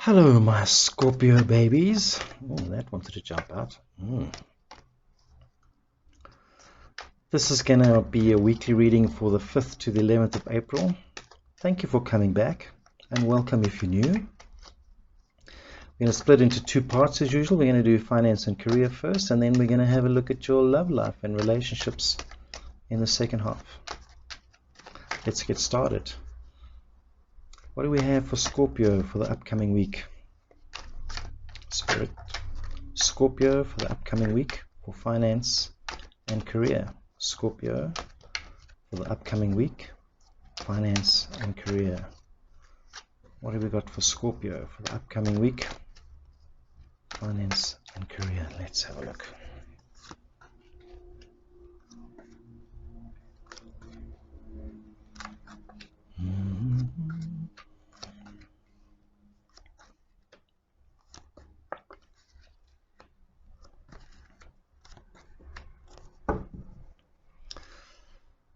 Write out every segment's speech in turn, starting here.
Hello, my Scorpio babies. Oh, that wanted to jump out. This is going to be a weekly reading for the 5th to the 11th of April. Thank you for coming back, and welcome if you're new. We're going to split into two parts as usual. We're going to do finance and career first, and then we're going to have a look at your love life and relationships in the second half. Let's get started. What do we have for Scorpio for the upcoming week? Spirit. Scorpio for the upcoming week for finance and career. Scorpio for the upcoming week, finance and career. What have we got for Scorpio for the upcoming week, finance and career? Let's have a look.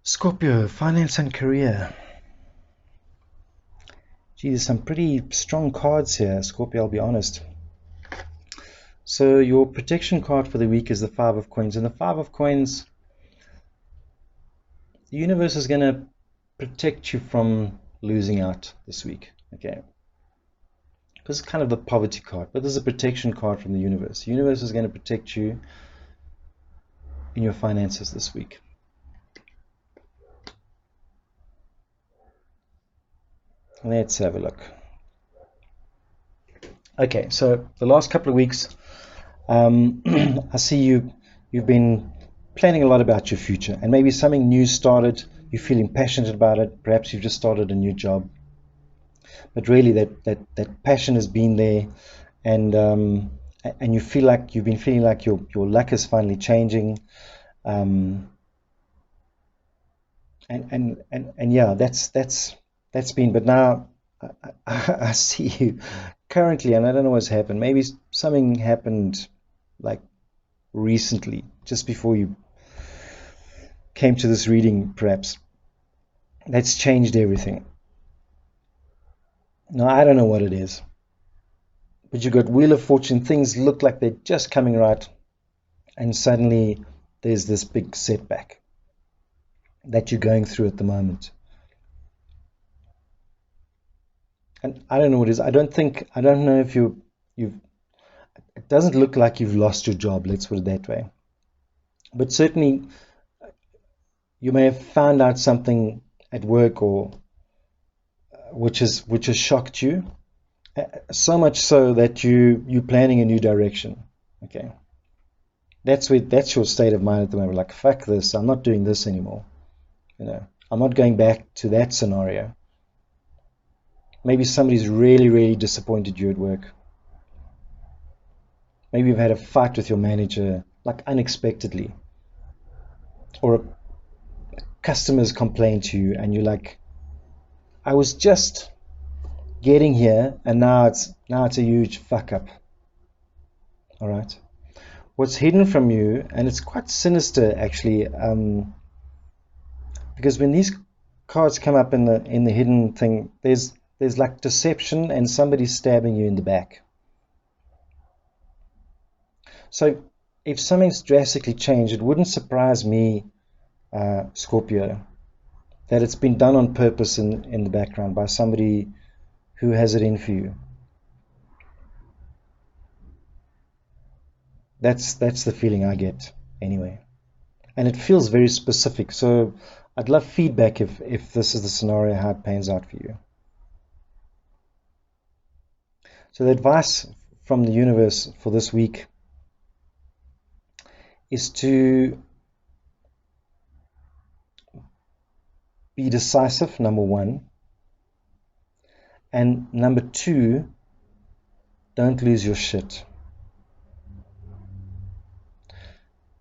Scorpio, finance and career. Gee, there's some pretty strong cards here, Scorpio, I'll be honest. So your protection card for the week is the Five of Coins. And the Five of Coins, the universe is going to protect you from losing out this week. Okay. This is kind of the poverty card, but this is a protection card from the universe. The universe is going to protect you in your finances this week. Let's have a look. Okay, so the last couple of weeks, I see you've been planning a lot about your future, and maybe something new started. You're feeling passionate about it. Perhaps you've just started a new job, but really that passion has been there, and you feel like you've been feeling like your luck is finally changing, and yeah, that's been, but now I see you currently, and I don't know what's happened. Maybe something happened like recently, just before you came to this reading, perhaps. That's changed everything. Now, I don't know what it is, but you've got Wheel of Fortune. Things look like they're just coming right, and suddenly there's this big setback that you're going through at the moment. And I don't know what it is. I don't know if you've, it doesn't look like you've lost your job, let's put it that way. But certainly you may have found out something at work or which has shocked you, so much so that you're planning a new direction. Okay. That's your state of mind at the moment. Like, fuck this, I'm not doing this anymore. I'm not going back to that scenario. Maybe somebody's really, really disappointed you at work. Maybe you've had a fight with your manager, like unexpectedly. Or a customer's complained to you, and you're like, I was just getting here, and now it's a huge fuck up. All right. What's hidden from you, and it's quite sinister actually, because when these cards come up in the hidden thing, there's like deception and somebody stabbing you in the back. So if something's drastically changed, it wouldn't surprise me, Scorpio, that it's been done on purpose in the background by somebody who has it in for you. That's the feeling I get anyway. And it feels very specific. So I'd love feedback if this is the scenario, how it pans out for you. So the advice from the universe for this week is to be decisive, number one. And number two, don't lose your shit.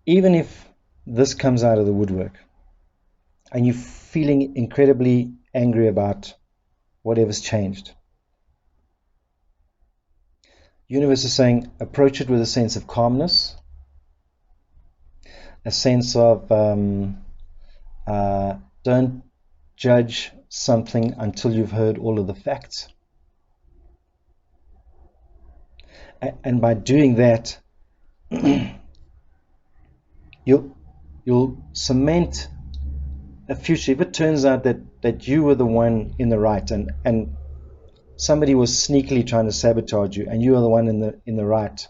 Even if this comes out of the woodwork and you're feeling incredibly angry about whatever's changed, universe is saying approach it with a sense of calmness, a sense of don't judge something until you've heard all of the facts. And by doing that, you'll cement a future. If it turns out that you were the one in the right, and somebody was sneakily trying to sabotage you, and you are the one in the right,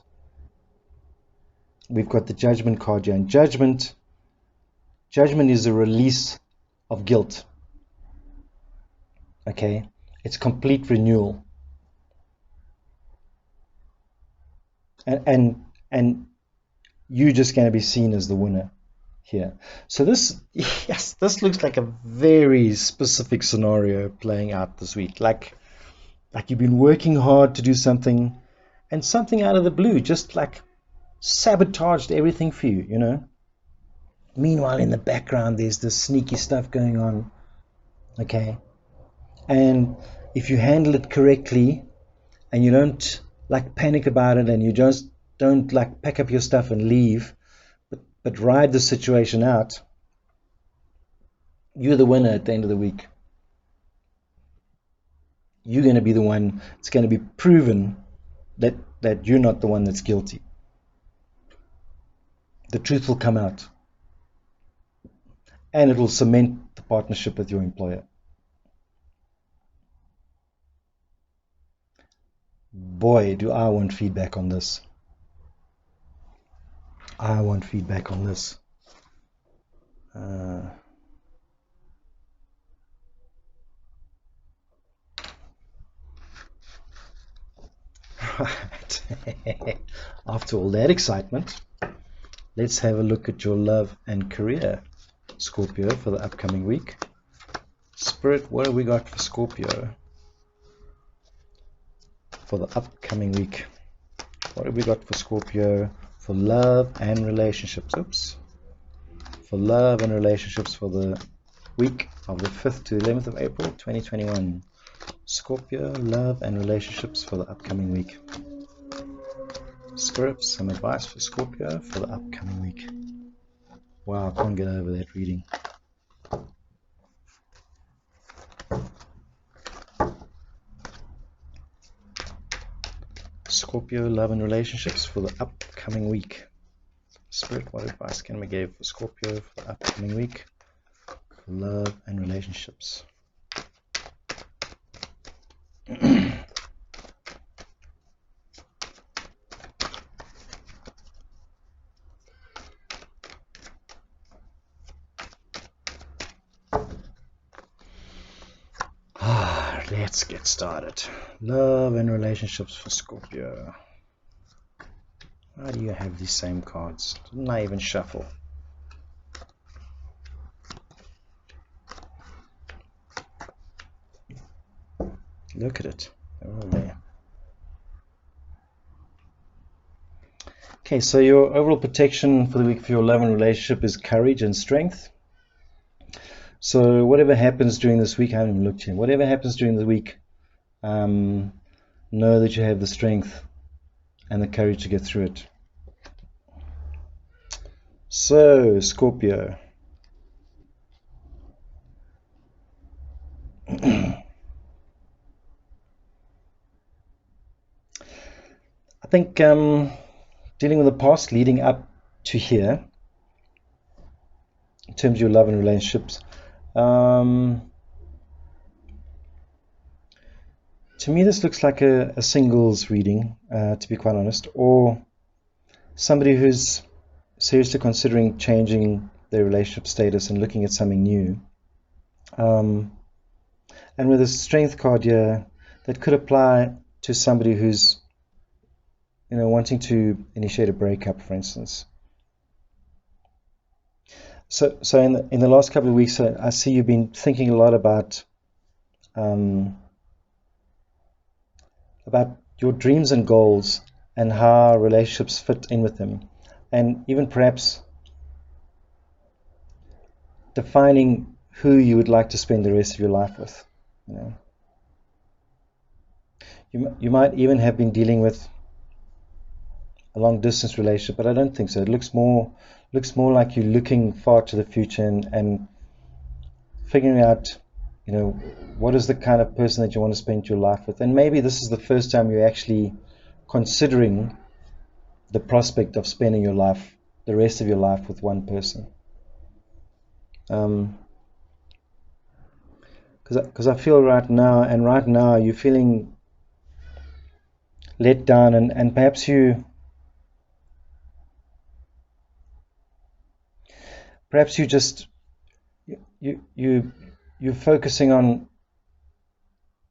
we've got the judgment card here. And judgment is a release of guilt. Okay, it's complete renewal. And you're just going to be seen as the winner here. So this looks like a very specific scenario playing out this week. Like you've been working hard to do something, and something out of the blue just like sabotaged everything for you, you know. Meanwhile, in the background, there's this sneaky stuff going on. Okay, and if you handle it correctly, and you don't like panic about it, and you just don't like pack up your stuff and leave, but ride the situation out, you're the winner at the end of the week. You're going to be the one. It's going to be proven that you're not the one that's guilty. The truth will come out, and it will cement the partnership with your employer. Boy, do I want feedback on this. I want feedback on this. Right. After all that excitement, let's have a look at your love and career, Scorpio, for the upcoming week. Spirit, what have we got for Scorpio for the upcoming week? What have we got for Scorpio for love and relationships? Oops. For love and relationships for the week of the 5th to 11th of April 2021. Scorpio, love and relationships for the upcoming week. Spirit, some advice for Scorpio for the upcoming week. Wow, I can't get over that reading. Scorpio, love and relationships for the upcoming week. Spirit, what advice can we give for Scorpio for the upcoming week? For love and relationships. Let's get started. Love and relationships for Scorpio. Why do you have these same cards? Didn't I even shuffle? Look at it. They're all there. Okay, so your overall protection for the week for your love and relationship is courage and strength. So whatever happens during this week, I haven't even looked here. Whatever happens during the week, know that you have the strength and the courage to get through it. So, Scorpio. I think dealing with the past leading up to here, in terms of your love and relationships, to me this looks like a singles reading, to be quite honest, or somebody who's seriously considering changing their relationship status and looking at something new. And with a strength card here, that could apply to somebody who's, you know, wanting to initiate a breakup, for instance. So in the last couple of weeks, I see you've been thinking a lot about your dreams and goals and how relationships fit in with them, and even perhaps defining who you would like to spend the rest of your life with. You know, you might even have been dealing with a long distance relationship, but I don't think so. It looks more like you're looking far to the future and figuring out, you know, what is the kind of person that you want to spend your life with. And maybe this is the first time you're actually considering the prospect of spending your life, the rest of your life, with one person. Because I feel right now you're feeling let down, and perhaps you just you're focusing on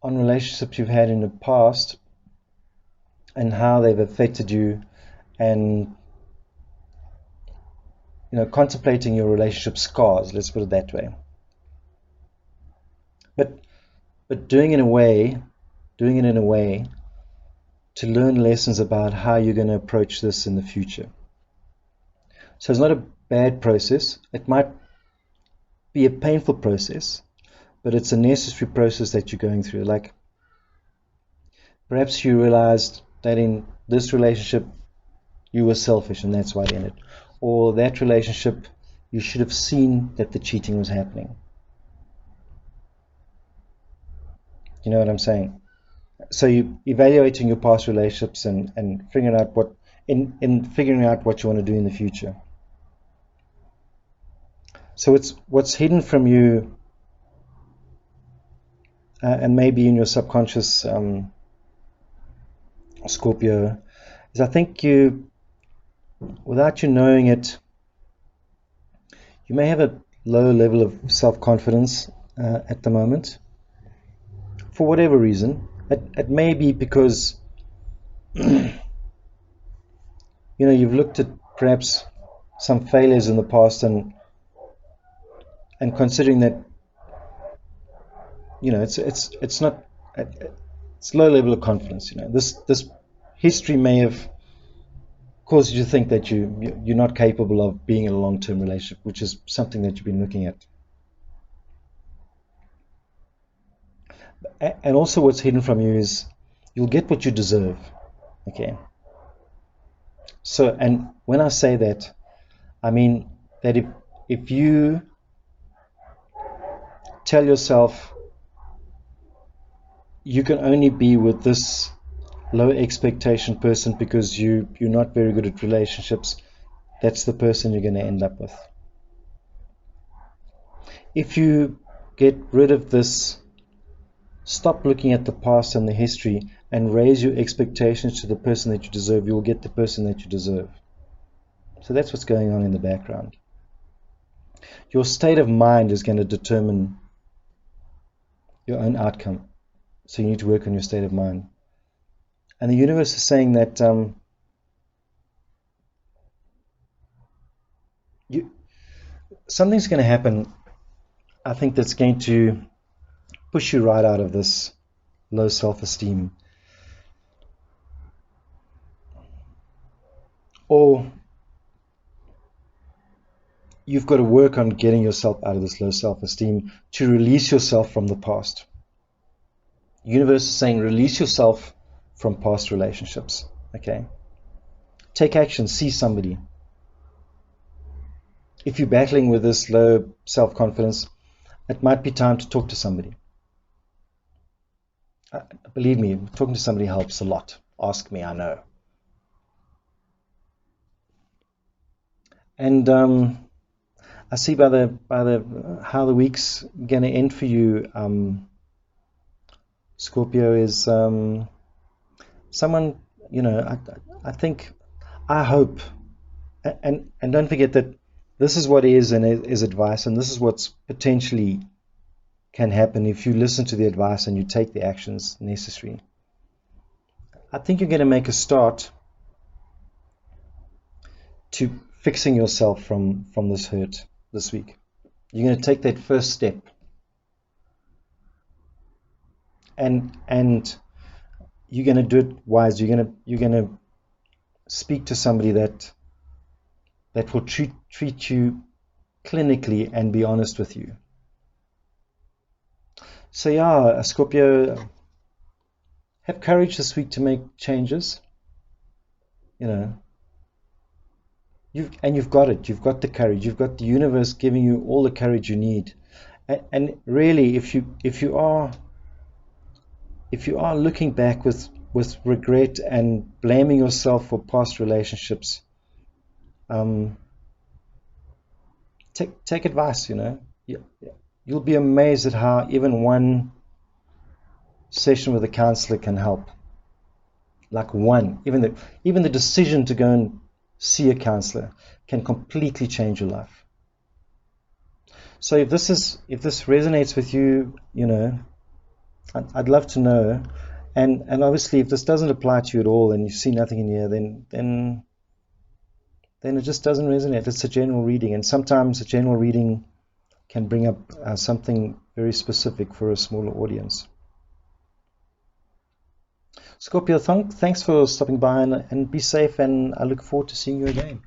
relationships you've had in the past and how they've affected you, and contemplating your relationship scars, let's put it that way. But doing it in a way to learn lessons about how you're going to approach this in the future. So it's not a bad process. It might be a painful process, but it's a necessary process that you're going through. Like, perhaps you realized that in this relationship you were selfish and that's why it ended. Or that relationship, you should have seen that the cheating was happening. You know what I'm saying? So you evaluating your past relationships and figuring out what figuring out what you want to do in the future. So it's what's hidden from you, and maybe in your subconscious, Scorpio, is I think you, without you knowing it, you may have a low level of self-confidence at the moment, for whatever reason. It may be because you've looked at perhaps some failures in the past and considering that it's not, it's low level of confidence. This history may have caused you to think that you're not capable of being in a long-term relationship, which is something that you've been looking at. And also what's hidden from you is you'll get what you deserve. Okay. So, and when I say that, I mean that if you tell yourself you can only be with this low expectation person because you're not very good at relationships, that's the person you're going to end up with. If you get rid of this, stop looking at the past and the history and raise your expectations to the person that you deserve, you will get the person that you deserve. So that's what's going on in the background. Your state of mind is going to determine your own outcome. So you need to work on your state of mind. And the universe is saying that something's going to happen, I think, that's going to push you right out of this low self-esteem. Or you've got to work on getting yourself out of this low self-esteem to release yourself from the past. The universe is saying release yourself from past relationships. Okay? Take action, see somebody. If you're battling with this low self-confidence, it might be time to talk to somebody. Believe me, talking to somebody helps a lot. Ask me, I know. And I see by the how the week's going to end for you, Scorpio, is someone, I think, I hope, and don't forget that this is what is and is advice, and this is what's potentially can happen if you listen to the advice and you take the actions necessary. I think you're going to make a start to fixing yourself from this hurt this week. You're going to take that first step, and you're going to do it wise. You're going to speak to somebody that will treat you clinically and be honest with you. So yeah, Scorpio, have courage this week to make changes. You've got it. You've got the courage. You've got the universe giving you all the courage you need. And really, if you are looking back with with regret and blaming yourself for past relationships, take advice. You'll be amazed at how even one session with a counselor can help. Like one, even the decision to go and see a counselor can completely change your life. So if this resonates with you, I'd love to know. And obviously, if this doesn't apply to you at all, and you see nothing in here, then it just doesn't resonate. It's a general reading, and sometimes a general reading can bring up something very specific for a smaller audience. Scorpio, thanks for stopping by, and be safe, and I look forward to seeing you again.